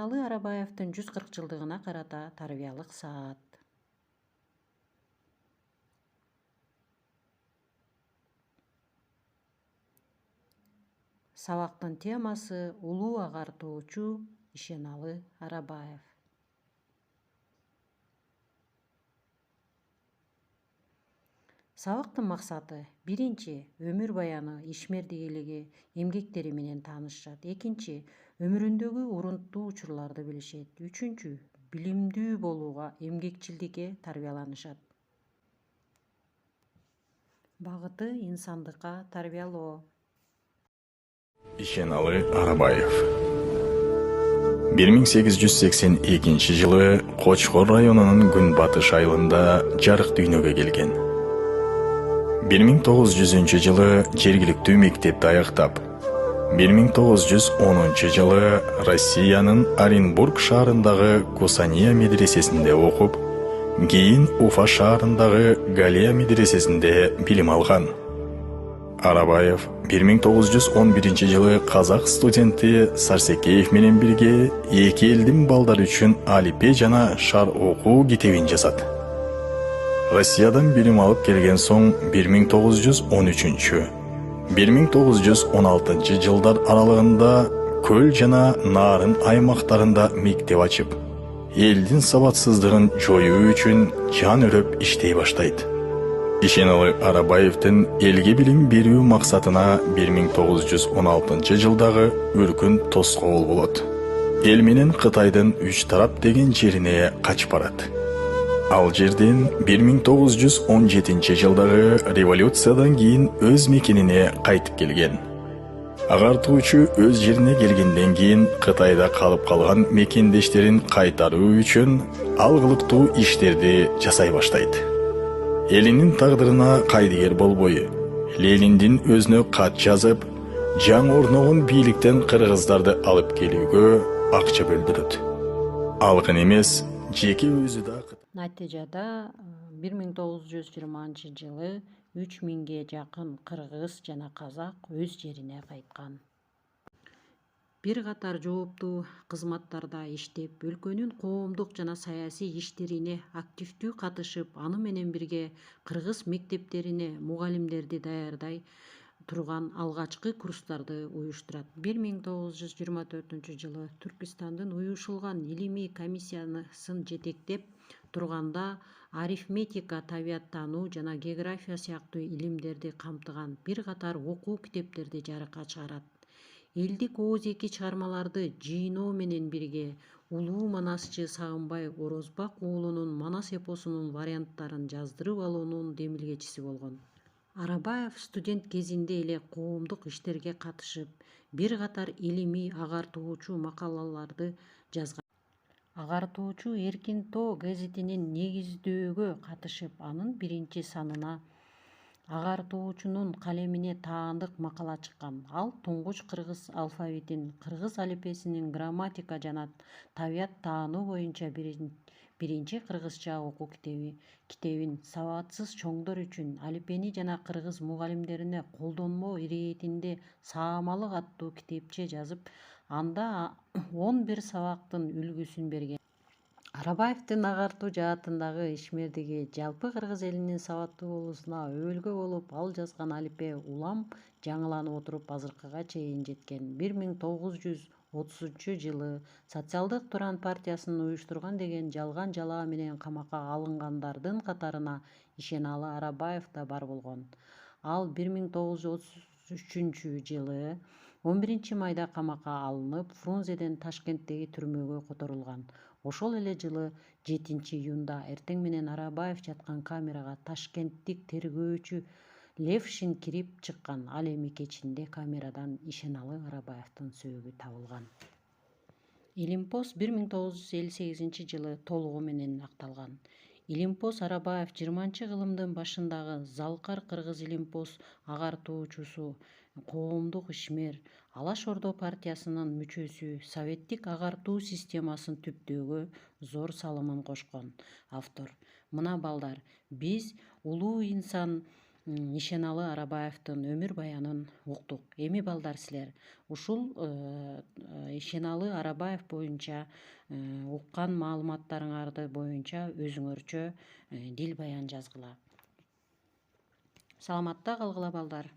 Ишеналы Арабаевдин 140 жылдыгына карата тарбиялык саат. Сабактын темасы улуу агартуучу Ишеналы Арабаев. Сабактын максаты: биринчи, өмүр баяны, ишмердүүлүгү, эмгектери менен таанышышат. Экинчи, өмүрүндөгү урунттуу учурларды билишет. Үчүнчү, билимдүү болууга, эмгекчилдикке тарбияланышат. Багыты инсандыкка тарбиялоо. Ишеналы Арабаев 1882 жылы Кочкор районунун Күн батыш айылында жарык дүйнөгө келген. 1900 жылы жергиликтүү мектепти аяктап, 1910 жылы Россиянын Оренбург шаарындагы Кусания медресесинде окуп, кийин Уфа шаарындагы Галия медресесинде билим алган. Арабаев 1911 жылы казак студенти Сарсекеев менен бирге эки элдин балдары үчүн алипе жана шар окуу китебин жазат. Россиядан билим алып келген соң 1913, 1916 жылдар аралыгында Көл жана Нарын аймактарында мектеп ачып, элдин сабатсыздыгын жоюу үчүн жан өрөп иштей баштайт. Ишеналы Арабаевдин элге билим берүү максатына 1916 жылдагы Үркүн тоскоол болот. Эл менен Кытайдын үч тарап деген жерине качып барат. Ал жерден 1917 жылдагы революциядан кийин өз мекенине кайтып келген. Агартуучу өз жерине келгенден кийин Кытайда калып калган мекендештерин кайтаруу үчүн алгылыктуу иштерди жасай баштайт. Элинин тагдырына кайдыгер болбой, Лениндин өзүнө кат жазып, жаңы орногон бийликтен кыргыздарды алып келүүгө акча бөлдүрөт. Алгын эмес, жеке өзү да. Натыйжада 1920 жылы 3000ге жакын кыргыз жана казак өз жерине кайткан. Бир катар жооптуу кызматтарда иштеп, өлкөнүн коомдук жана саясий иштерине активдүү катышып, аны менен бирге кыргыз мектептерине мугалимдерди даярдай турган алгачкы курстарды уюштурат. 1924 жылы Түркистандын уюшулган илимий комиссиясын жетектеп турганда арифметика, табияттануу жана география сыяктуу илимдерди камтыган бир катар окуу китептерди жарыкка чыгарат. Элдик ооз-эки чыгармаларды жыйноо менен бирге улуу манасчы Сагынбай Орозбак уулунун Манас эпосунун варианттарын жаздырып алуунун демилгечиси болгон. Арабаев студент кезинде эле коомдук иштерге катышып, бир катар илимий агартуучу макалаларды жазган. Агартуучу Эркин Тоо гезитинин негиздөөгө катышып, анын биринчи санына агартуучунун калемине таандык макала чыккан. Ал туңгуч кыргыз алфавитин, кыргыз алипесинин грамматика жана табият таануу боюнча биринчи кыргызча окуу китебин сабатсыз чоңдор үчүн алипени жана кыргыз мугалимдерине колдонмо иретинде Саамалык аттуу китепче жазып, анда 11 сабактын үлгүсүн берген. Арабаевдин агартуу жаатындагы ишмердиги жалпы кыргыз элинин сабаттуу болуусуна өбөлгө болуп, ал жазган алипе улам жаңыланып отуруп азыркыга чейин жеткен. 1930 жылы Социалдык Туран партиясын уюштурган деген жалган жалаа менен камакка алынгандардын катарына Ишеналы Арабаев да бар болгон. Ал 1933 жылы 11 майда камакка алынып, Фрунзеден Ташкенттеги түрмөгө которулган. Ошол эле жылы 7 июнда эртең менен Арабаев жаткан камерага ташкенттик тергөөчү Левшин кирип чыккан. Ал эми кечинде камерадан Ишеналы Арабаевдин сөөгү табылган. Илимпоз 1958 жылы толугу менен акталган. Илимпоз Арабаев 20-кылымдын башындагы Залкар кыргыз илимпоз агартуучусу, коомдук ишмер, Алаш Ордо партиясынын мүчөсү, советтик агартуу системасын түптөөгө зор салымын кошкон. Автор: мына балдар, биз улуу инсан Ишеналы Арабаевдин өмүр баянын уктук. Эми балдар силер ушул Ишеналы Арабаев боюнча уккан маалыматтарыңарды боюнча өзүңөрчө дил баян жазгыла. Саламатта калгыла балдар.